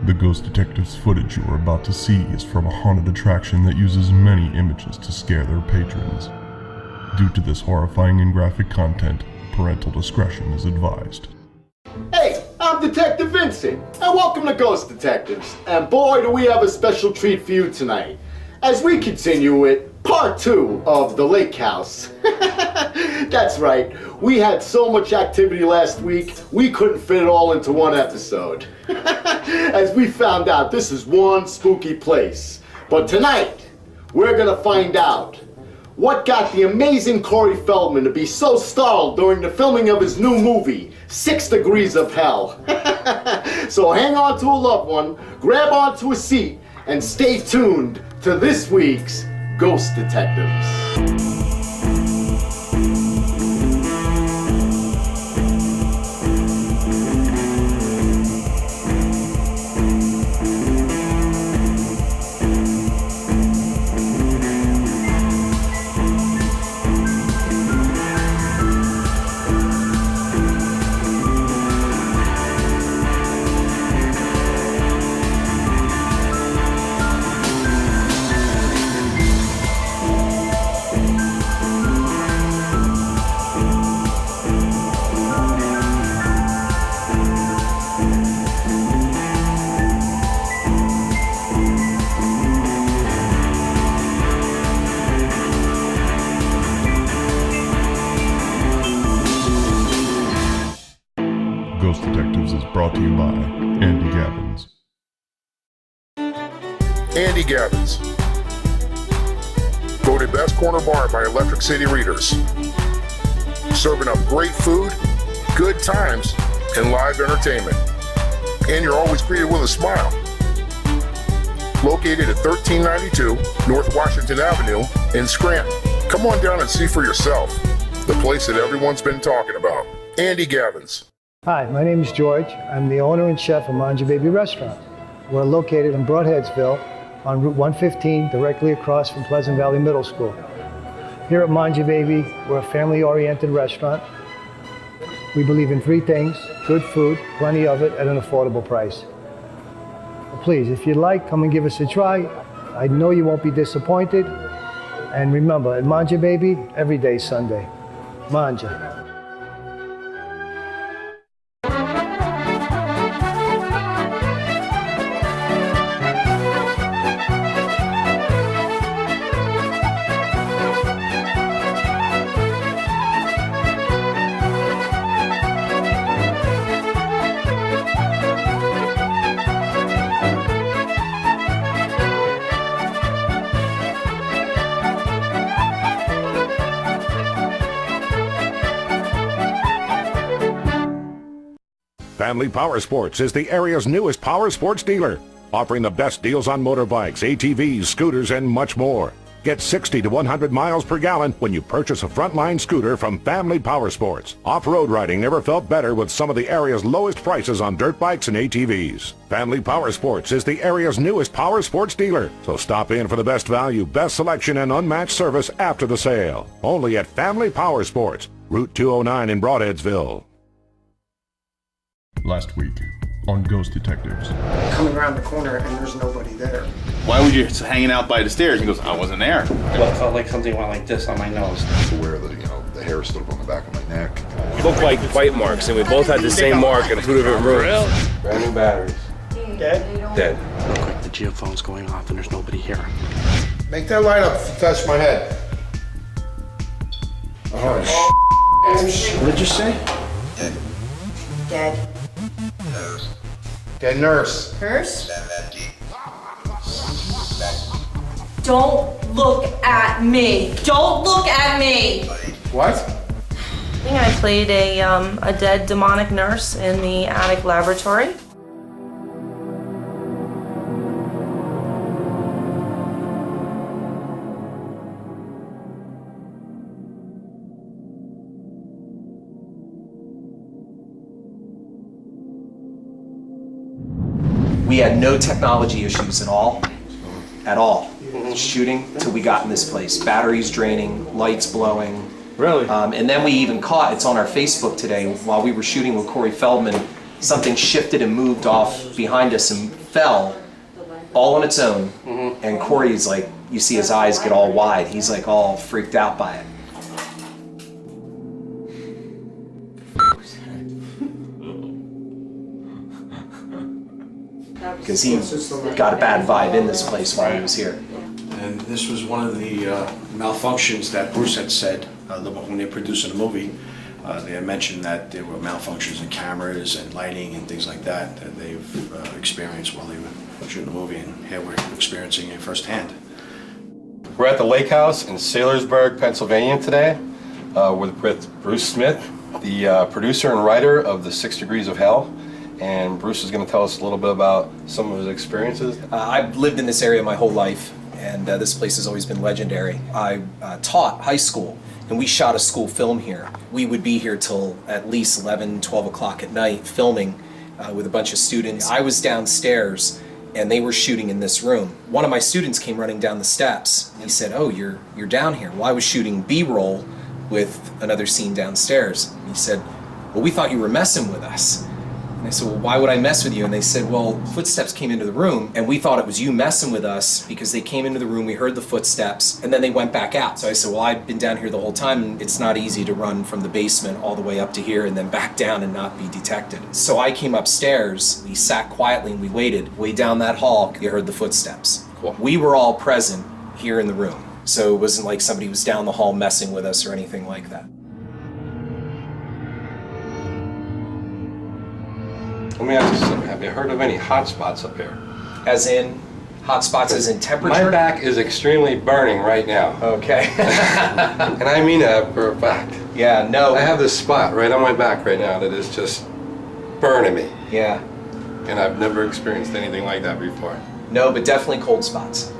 The Ghost Detectives footage you are about to see is from a haunted attraction that uses many images to scare their patrons. Due to this horrifying and graphic content, parental discretion is advised. Hey, I'm Detective Vincent, and welcome to Ghost Detectives. And boy, do we have a special treat for you tonight, as we continue with part 2 of The Lake House. That's right, we had so much activity last week, we couldn't fit it all into one episode. As we found out, this is one spooky place. But tonight, we're gonna find out what got the amazing Corey Feldman to be so startled during the filming of his new movie, 6 Degrees of Hell. So hang on to a loved one, grab onto a seat, and stay tuned to this week's Ghost Detectives. Ghost Detectives is brought to you by Andy Gabbins. Andy Gabbins, voted best corner bar by Electric City readers. Serving up great food, good times, and live entertainment. And you're always greeted with a smile. Located at 1392 North Washington Avenue in Scranton. Come on down and see for yourself. The place that everyone's been talking about. Andy Gabbins. Hi, my name is George. I'm the owner and chef of Manja Baby Restaurant. We're located in Broadheadsville on Route 115, directly across from Pleasant Valley Middle School. Here at Manja Baby, we're a family-oriented restaurant. We believe in 3 things: good food, plenty of it, at an affordable price. Please, if you'd like, come and give us a try. I know you won't be disappointed. And remember, at Manja Baby, every day's Sunday. Manja. Family Power Sports is the area's newest power sports dealer, offering the best deals on motorbikes, ATVs, scooters, and much more. Get 60 to 100 miles per gallon when you purchase a Frontline scooter from Family Power Sports. Off-road riding never felt better with some of the area's lowest prices on dirt bikes and ATVs. Family Power Sports is the area's newest power sports dealer, so stop in for the best value, best selection, and unmatched service after the sale. Only at Family Power Sports, Route 209 in Broadheadsville. Last week on Ghost Detectives. Coming around the corner and there's nobody there. Why were you hanging out by the stairs? He goes, I wasn't there. Well, it felt like something went like this on my nose. Aware that, the hair stood up on the back of my neck. Looked like bite marks, and we both had the same mark in 2 different rooms. Brand new batteries. Dead? Dead. Looked like the geophone's going off and there's nobody here. Make that light up if you touch my head. Oh, What did you say? Dead. dead nurse. Nurse? Don't look at me. Don't look at me. What? I think I played a dead demonic nurse in the attic laboratory. We had no technology issues at all. Shooting till we got in this place. Batteries draining, lights blowing. Really? And then we even caught, it's on our Facebook today, while we were shooting with Corey Feldman, something shifted and moved off behind us and fell all on its own. And Corey's like, you see his eyes get all wide. He's like all freaked out by it. Because he got a bad vibe in this place while he was here. And this was one of the malfunctions that Bruce had said when they were producing the movie. They had mentioned that there were malfunctions in cameras and lighting and things like that that they've experienced while they were shooting the movie, and here we're experiencing it firsthand. We're at the Lake House in Saylorsburg, Pennsylvania today with Bruce Smith, the producer and writer of The 6 Degrees of Hell. And Bruce is going to tell us a little bit about some of his experiences. I've lived in this area my whole life, and this place has always been legendary. I taught high school, and we shot a school film here. We would be here till at least 11, 12 o'clock at night filming with a bunch of students. I was downstairs, and they were shooting in this room. One of my students came running down the steps. He said, "Oh, you're down here." Well, I was shooting B-roll with another scene downstairs. He said, "Well, we thought you were messing with us." And I said, "Well, why would I mess with you?" And they said, "Well, footsteps came into the room, and we thought it was you messing with us because they came into the room, we heard the footsteps, and then they went back out." So I said, "Well, I've been down here the whole time, and it's not easy to run from the basement all the way up to here and then back down and not be detected." So I came upstairs, we sat quietly and we waited. Way down that hall, you heard the footsteps. Cool. We were all present here in the room, so it wasn't like somebody was down the hall messing with us or anything like that. Let me ask you something. Have you heard of any hot spots up here? As in, hot spots as in temperature? My back is extremely burning right now. Okay. And I mean that for a fact. Yeah, no. I have this spot right on my back right now that is just burning me. Yeah. And I've never experienced anything like that before. No, but definitely cold spots.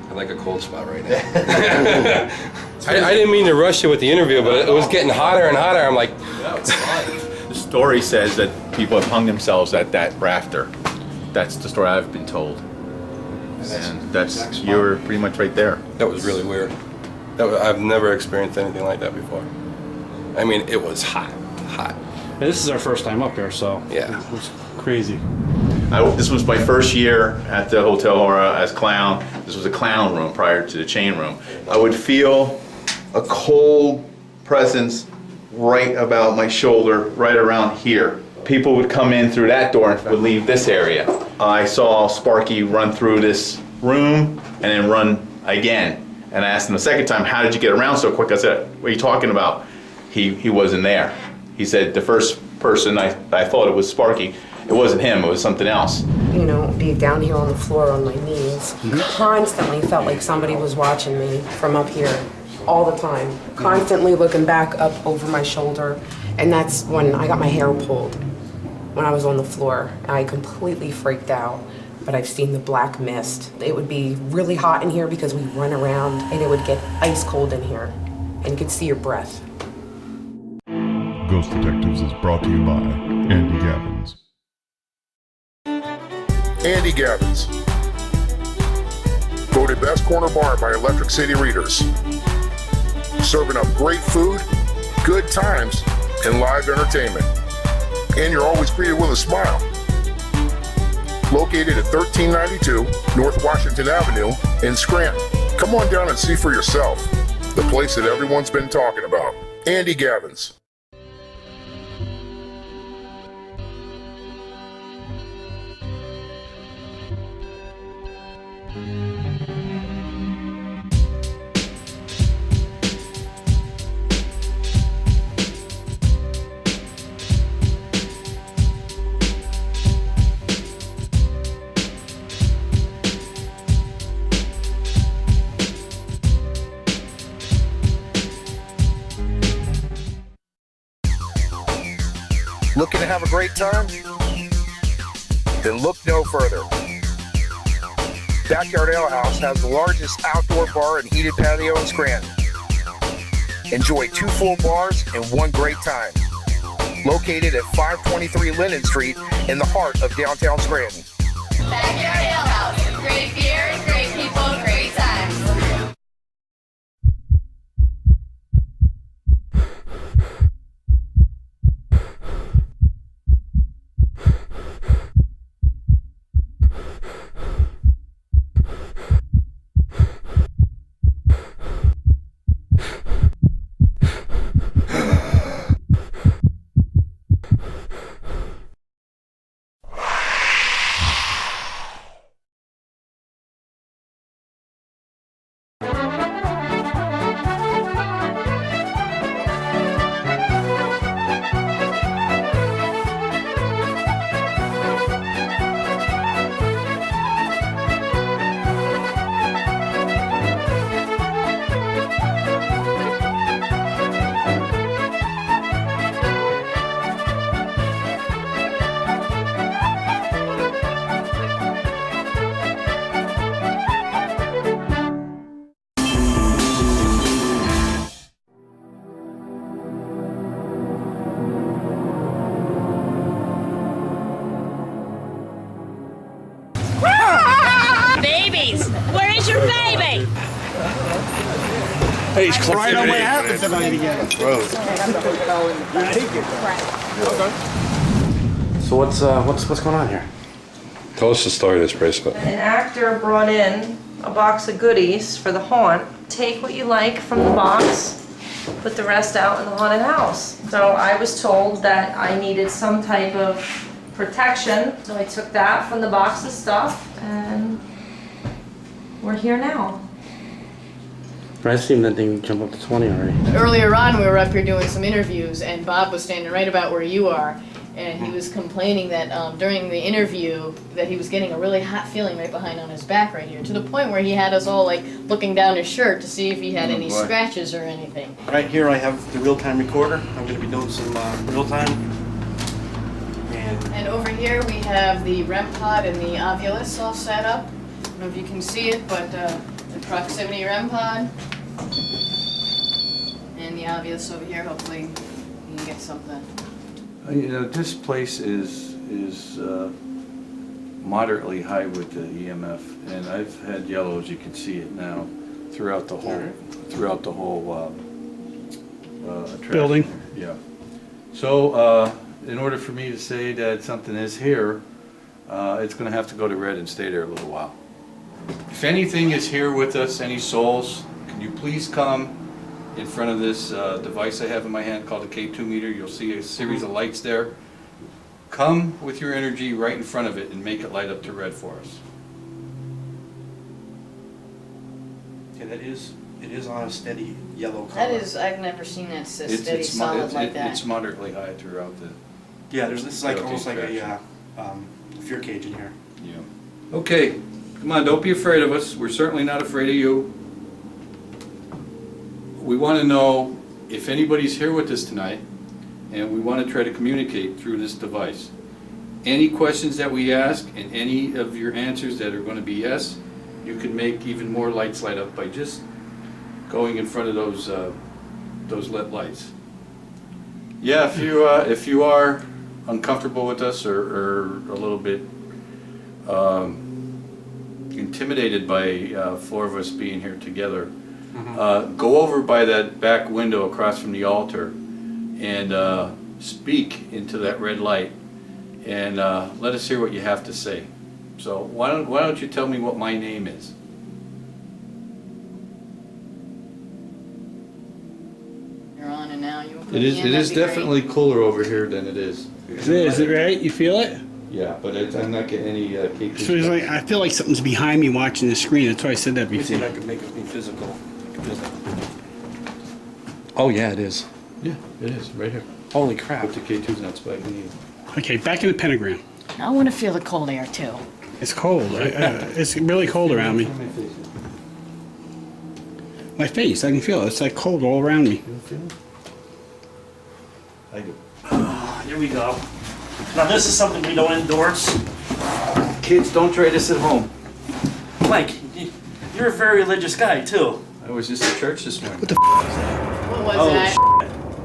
I like a cold spot right now. I didn't mean to rush you with the interview, but it was getting hotter and hotter. I'm like, no, it's fine. The story says that people have hung themselves at that rafter. That's the story I've been told. And that's, you were pretty much right there. That was really weird. I've never experienced anything like that before. I mean, it was hot, hot. Yeah, this is our first time up here, so yeah, it was crazy. This was my first year at the Hotel Hora as clown. This was a clown room prior to the chain room. I would feel a cold presence right about my shoulder, right around here. People would come in through that door and would leave this area. I saw Sparky run through this room and then run again. And I asked him the second time, "How did you get around so quick?" I said, "What are you talking about?" He wasn't there. He said the first person I thought it was Sparky. It wasn't him, it was something else. You know, be down here on the floor on my knees. Constantly felt like somebody was watching me from up here all the time. Constantly looking back up over my shoulder. And that's when I got my hair pulled, when I was on the floor. I completely freaked out. But I've seen the black mist. It would be really hot in here because we run around, and it would get ice cold in here. And you could see your breath. Ghost Detectives is brought to you by Andy Gabbins. Andy Gabbins, voted best corner bar by Electric City readers. Serving up great food, good times, and live entertainment. And you're always greeted with a smile. Located at 1392 North Washington Avenue in Scranton. Come on down and see for yourself. The place that everyone's been talking about. Andy Gabbins. Looking to have a great time? Then look no further. Backyard Ale House has the largest outdoor bar and heated patio in Scranton. Enjoy 2 full bars and 1 great time. Located at 523 Linden Street in the heart of downtown Scranton. Backyard Ale House. Great beer, great people, great times. babies? Where is your baby? Hey, he's Right on what happened tonight again. So what's going on here? Tell us the story of this bracelet. An actor brought in a box of goodies for the haunt. Take what you like from the box, put the rest out in the haunted house. So I was told that I needed some type of protection. So I took that from the box of stuff and we're here now. I seen that thing jump up to 20 already. Earlier on, we were up here doing some interviews, and Bob was standing right about where you are, and he was complaining that during the interview that he was getting a really hot feeling right behind on his back right here, to the point where he had us all like looking down his shirt to see if he had any scratches or anything. Right here I have the real-time recorder. I'm going to be doing some real-time. And over here we have the REM pod and the Ovilus all set up. I don't know if you can see it, but the proximity REM pod. And the Ovilus over here, hopefully you can get something. You know, this place is moderately high with the EMF, and I've had yellow, as you can see it now, throughout the whole attraction. Building. Yeah. So in order for me to say that something is here, it's going to have to go to red and stay there a little while. If anything is here with us, any souls, can you please come in front of this device I have in my hand called a K2 meter. You'll see a series of lights there. Come with your energy right in front of it and make it light up to red for us. Okay, it is on a steady yellow color. That is, I've never seen that steady solid like that. It's moderately high throughout the... Yeah, this is like almost like a fear cage in here. Yeah. Okay, come on, don't be afraid of us. We're certainly not afraid of you. We want to know if anybody's here with us tonight, and we want to try to communicate through this device. Any questions that we ask and any of your answers that are going to be yes, you can make even more lights light up by just going in front of those lit lights. Yeah, if you are uncomfortable with us or a little bit intimidated by 4 of us being here together, go over by that back window across from the altar and speak into that red light and let us hear what you have to say. So why don't you tell me what my name is? You're on and now. It is definitely cooler over here than it is. Is it right? You feel it? Yeah, but I'm not getting any K2. So it's like, I feel like something's behind me watching the screen. That's why I said that before. Let me see if I can make it be physical. Oh yeah, it is. Yeah, it is, right here. Holy crap. But the K2's not spiking either. Okay, back in the pentagram. I want to feel the cold air too. It's cold. It's really cold around me. My face, I can feel it. It's like cold all around me. You feel it? I do. Here we go. Now this is something we don't endorse. Kids, don't try this at home. Mike, you're a very religious guy too. I was just at church this morning. What was that?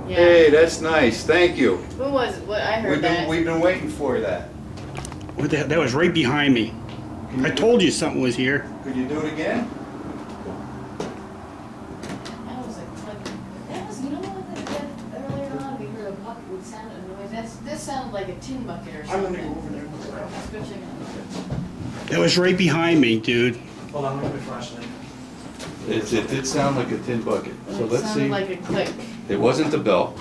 Yeah. Hey, that's nice. Thank you. Who was? What I heard that. We've been waiting for that. What the hell? That was right behind me. I told you something was here. Could you do it again? That was, you know what, earlier on we heard a bucket would sound a noise. This sounded like a tin bucket or something. I'm gonna go over there. Let's go check it out. That was right behind me, dude. Hold on, let me flashlight. It did sound like a tin bucket. So It let's see. sounded like a click. It wasn't the bell.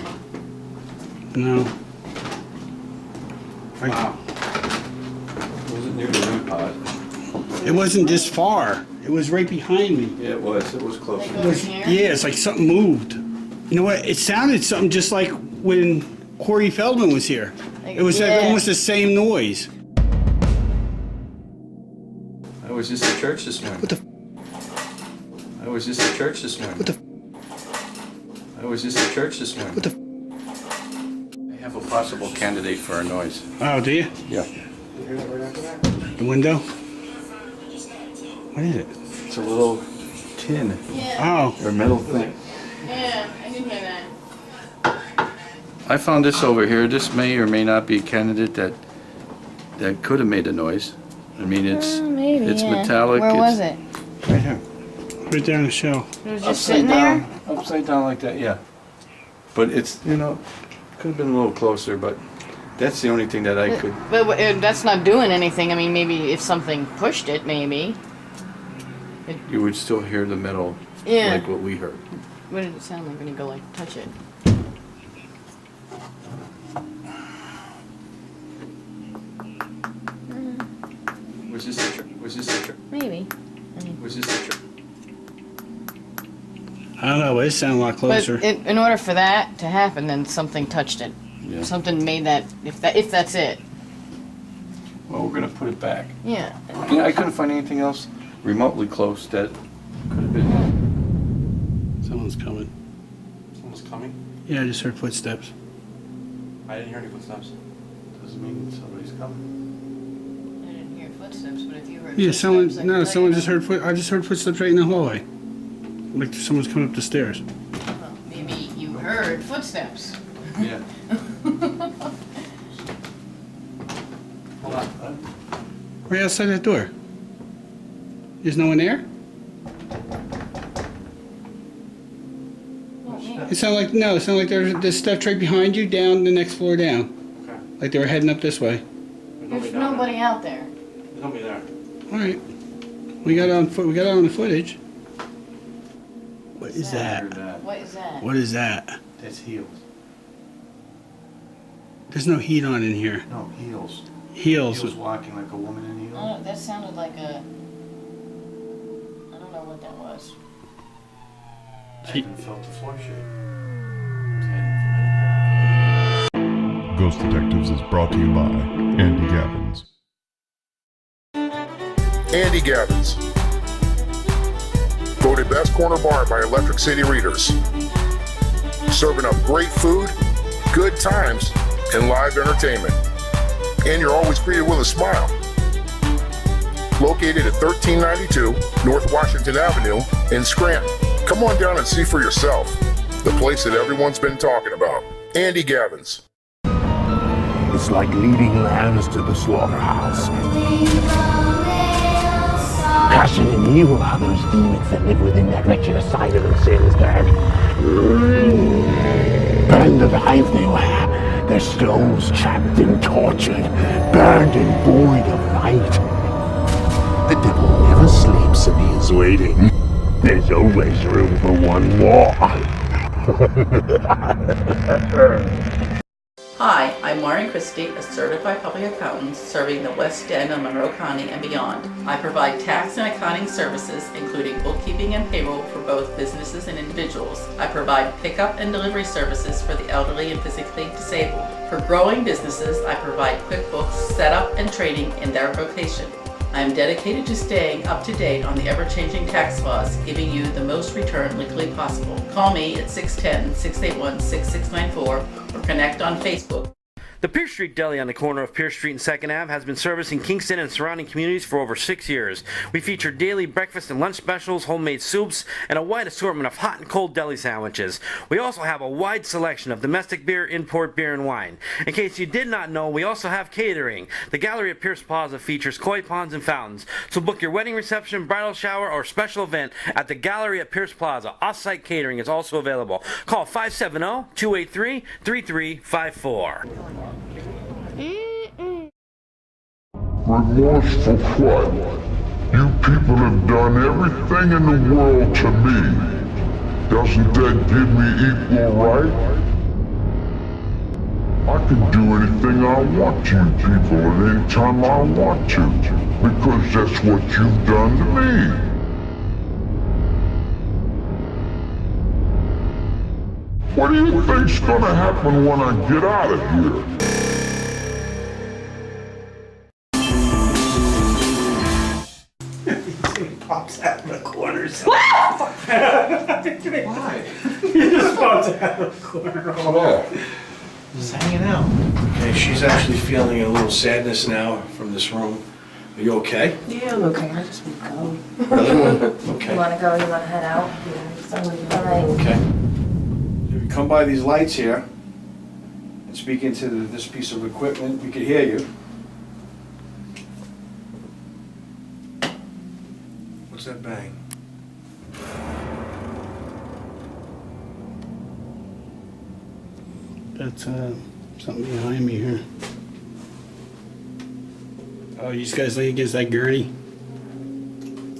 No. Wow. It wasn't near the REM pod. It wasn't this far. It was right behind me. Yeah, it was. It was close. Like It over was, here? yeah, it's like something moved. You know what? It sounded something just like when Corey Feldman was here. Like, It was like yeah. almost the same noise. I was just at church this morning. What the? I was just at church this morning. What the? I was just at church this morning. What the? I have a possible candidate for a noise. Oh, do you? Yeah. The window? What is it? It's a little tin Oh. or metal thing. Yeah, I didn't hear that. I found this over here. This may or may not be a candidate that could have made a noise. I mean, it's Maybe, it's yeah. metallic. Where was it? Right here. Right there on the shelf. It was just sitting there? Upside down like that, yeah. But it's, you know, could have been a little closer, but that's the only thing that I could. But that's not doing anything. I mean, maybe if something pushed it, maybe. You would still hear the metal, Yeah. like what we heard. What did it sound like when you go like touch it? Was this the trick? Was this the trick? Maybe. Was this the trick? I don't know, but it sounded a lot closer. But in order for that to happen, then something touched it. Yeah. Something made that. If that's it. Well, we're gonna put it back. Yeah. Yeah, I couldn't find anything else remotely close that could have been. Someone's coming. Someone's coming? Yeah, I just heard footsteps. I didn't hear any footsteps. Doesn't mean somebody's coming. I didn't hear footsteps, but if you heard Yeah, footsteps, someone. I can No, tell someone you just heard I just heard footsteps right in the hallway. Like someone's coming up the stairs. Well, maybe you heard footsteps. Yeah. Hold on. Right outside that door. There's no one there? It sounded like there's steps right behind you, down the next floor down. Okay. Like they were heading up this way. There's nobody out there. There's nobody there. All right. We got it on the footage. What is that? What is that? What is that? That's heels. There's no heat on in here. No, heels. Heels. Heels walking like a woman in heels. Oh, that sounded like a. I don't know what that was. I even felt the floor shake. Ghost Detectives is brought to you by Andy Gabbins. Andy Gabbins. Voted best corner bar by Electric City readers. Serving up great food, good times, and live entertainment. And you're always greeted with a smile. Located at 1392 North Washington Avenue in Scranton. Come on down and see for yourself. The place that everyone's been talking about. Andy Gabbins. It's like leading lambs to the slaughterhouse. Crushing in evil are those demons that live within that wretched asylum in Saylorsburg. Burned alive they were, their souls trapped and tortured, burned and void of light. The devil never sleeps and he is waiting. There's always room for one more. Hi, I'm Maureen Christie, a certified public accountant serving the West End of Monroe County and beyond. I provide tax and accounting services, including bookkeeping and payroll for both businesses and individuals. I provide pickup and delivery services for the elderly and physically disabled. For growing businesses, I provide QuickBooks setup and training in their vocation. I am dedicated to staying up to date on the ever-changing tax laws, giving you the most return legally possible. Call me at 610-681-6694 or connect on Facebook. The Pierce Street Deli on the corner of Pierce Street and 2nd Ave has been servicing Kingston and surrounding communities for over 6 years. We feature daily breakfast and lunch specials, homemade soups, and a wide assortment of hot and cold deli sandwiches. We also have a wide selection of domestic beer, import beer, and wine. In case you did not know, we also have catering. The gallery at Pierce Plaza features koi ponds and fountains. So book your wedding reception, bridal shower, or special event at the gallery at Pierce Plaza. Off-site catering is also available. Call 570-283-3354. Remorseful what? You people have done everything in the world to me. Doesn't that give me equal right? I can do anything I want to you people at any time I want to, because that's what you've done to me. What do you think's gonna happen when I get out of here? Pops out of the corners. Why? He just pops out of the corner. Just hanging out. Okay, she's actually feeling a little sadness now from this room. Are you okay? Yeah, I'm okay. I just want to go. Really? Okay. You want to go? You want to head out? Yeah, all right. Okay. If you come by these lights here and speak into this piece of equipment, we could hear you. What's that bang? That's something behind me here. Oh, you guys lean against that gurney?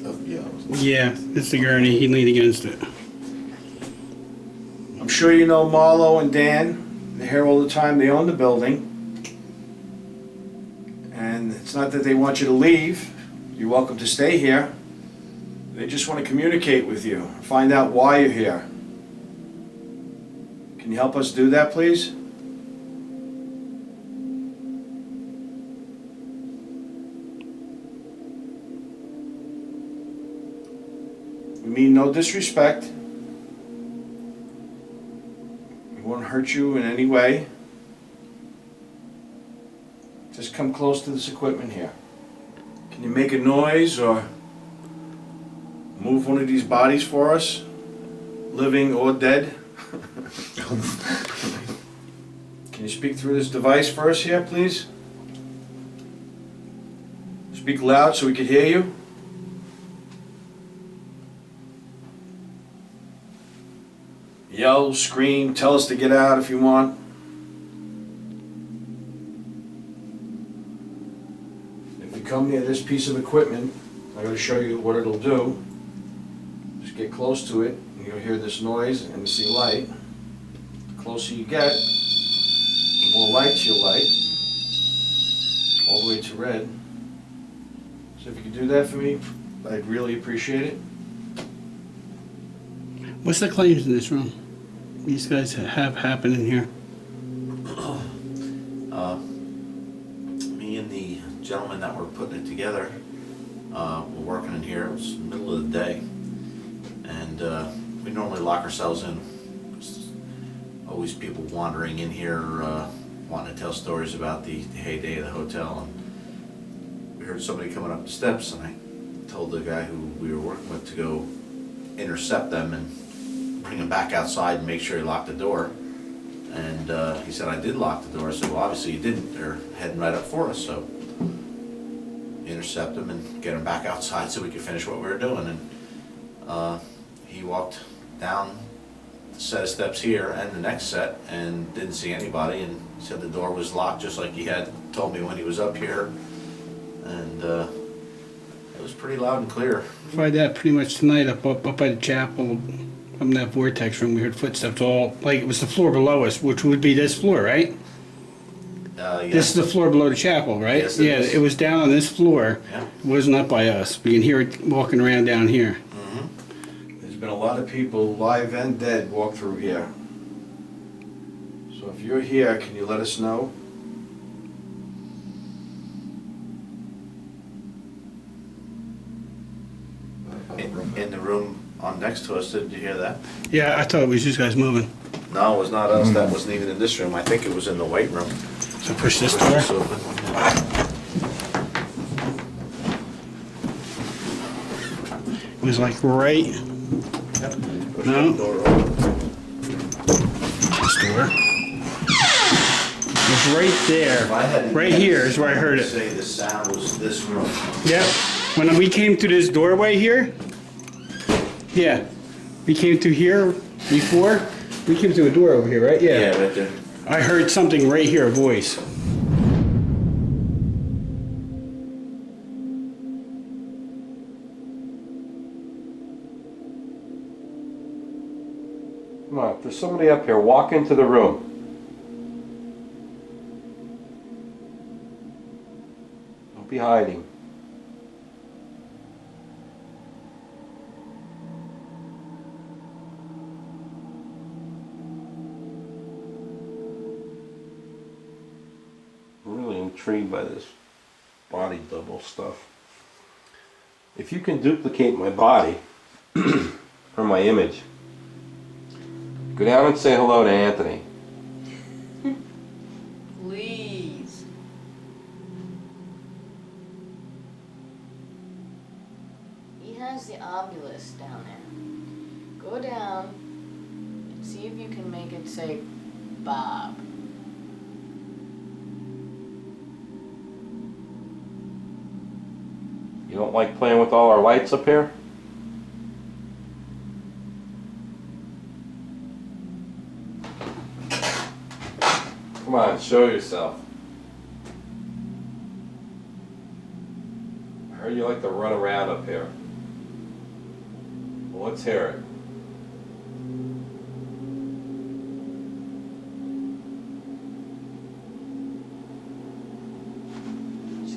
Oh, yeah. Yeah, it's the gurney. He leaned against it. I'm sure you know Marlo and Dan. They're here all the time. They own the building. And it's not that they want you to leave. You're welcome to stay here. They just want to communicate with you, find out why you're here. Can you help us do that, please? We mean no disrespect. We won't hurt you in any way. Just come close to this equipment here. Can you make a noise or move one of these bodies for us? Living or dead? Can you speak through this device for us here, please? Speak loud so we can hear you. Yell, scream, tell us to get out if you want. If you come near this piece of equipment, I'm going to show you what it'll do. Just get close to it, and you'll hear this noise and see light. The closer you get, the more lights you'll light, all the way to red. So if you could do that for me, I'd really appreciate it. What's the claims in this room? These guys have happening here. Me and the gentleman that were putting it together were working in here. It was the middle of the day, and we normally lock ourselves in. There's always people wandering in here wanting to tell stories about the heyday of the hotel. And we heard somebody coming up the steps, and I told the guy who we were working with to go intercept them and bring him back outside and make sure he locked the door. And he said, I did lock the door. I said, well, obviously you didn't. They're heading right up for us. So intercept him and get him back outside so we could finish what we were doing. And he walked down the set of steps here and the next set and didn't see anybody, and said the door was locked just like he had told me when he was up here. And it was pretty loud and clear. Tried that pretty much tonight up by the chapel. From that vortex room, we heard footsteps all, like it was the floor below us, which would be this floor, right? Yeah. This is the floor below the chapel, right? Yes, yeah, it was down on this floor. Yeah. It wasn't up by us. We can hear it walking around down here. There's been a lot of people, live and dead, walk through here. So if you're here, can you let us know? In the room on next to us, did you hear that? Yeah, I thought it was you guys moving. No, it was not us. That wasn't even in this room. I think it was in the weight room. So push this door. It was like right. Yep. No. The door open. This door. It was right there. Right here is where I heard it. Say the sound was this room. Yep. When we came through this doorway here. Yeah. We came through here before. We came through a door over here, right? Yeah. Yeah, right there. I heard something right here, a voice. Come on, if there's somebody up here, walk into the room. Don't be hiding. I'm really intrigued by this body double stuff. If you can duplicate my body or my image, go down and say hello to Anthony. Please. He has the obelisk down there. Go down and see if you can make it say Bob. You don't like playing with all our lights up here? Show yourself. I heard you like to run around up here. Well, let's hear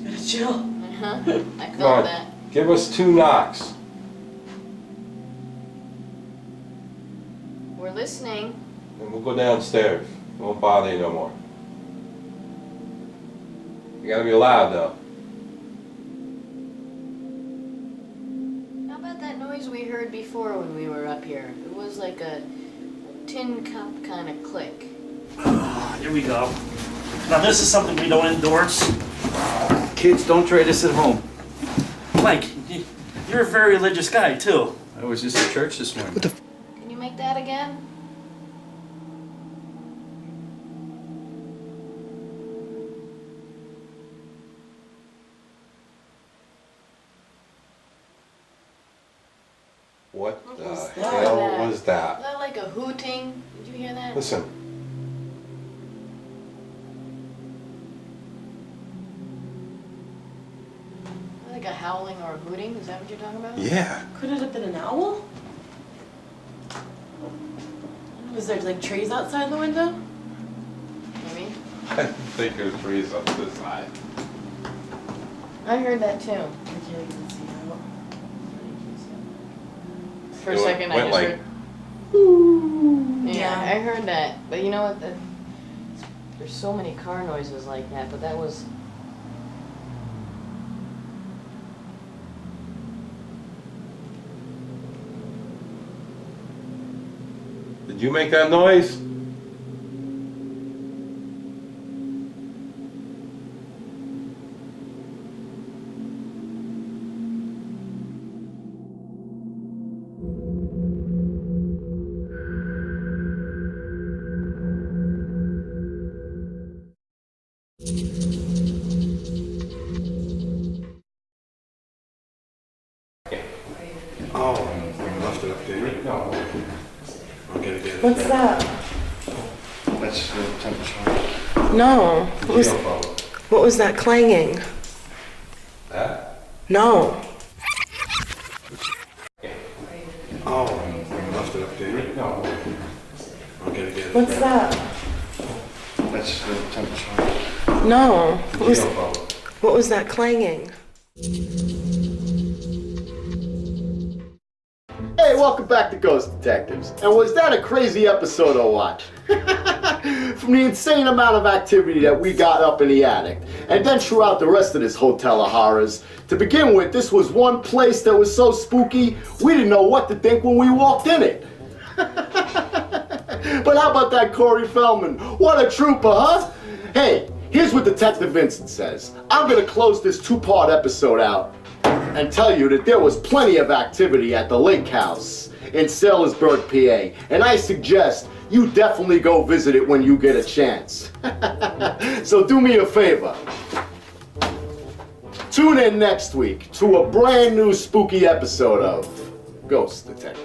it. Chill. I Come felt on, that. give us 2 knocks. We're listening. And we'll go downstairs. We won't bother you no more. You gotta be loud though. How about that noise we heard before when we were up here? It was like a tin cup kind of click. Here we go. Now this is something we don't endorse. Kids, don't try this at home. Mike, you're a very religious guy too. I was just at church this morning. Can you make that again? What the was hell that? was that? Was that like a hooting? Did you hear that? Listen. Like a howling or a hooting? Is that what you're talking about? Yeah. Could it have been an owl? Was there like trees outside the window? Maybe. I think there's trees up this side. I heard that too. For a second, I went just like, heard. Yeah, I heard that. But you know what? There's so many car noises like that, but that was. Did you make that noise? Oh, left it up there. No. I'm gonna get it. What's that? That's the temperature. No. What was that clanging? That? No. Oh, left it up there. No. I'm gonna get it. What's that? That's the temperature. No. What was that clanging? Hey, welcome back to Ghost Detectives. And was that a crazy episode or what? From the insane amount of activity that we got up in the attic, and then throughout the rest of this hotel of horrors. To begin with, this was one place that was so spooky, we didn't know what to think when we walked in it. But how about that Corey Feldman? What a trooper, huh? Hey, here's what Detective Vincent says. I'm gonna close this 2-part episode out and tell you that there was plenty of activity at the Lake House in Saylorsburg, PA, and I suggest you definitely go visit it when you get a chance. So do me a favor. Tune in next week to a brand new spooky episode of Ghost Detectives.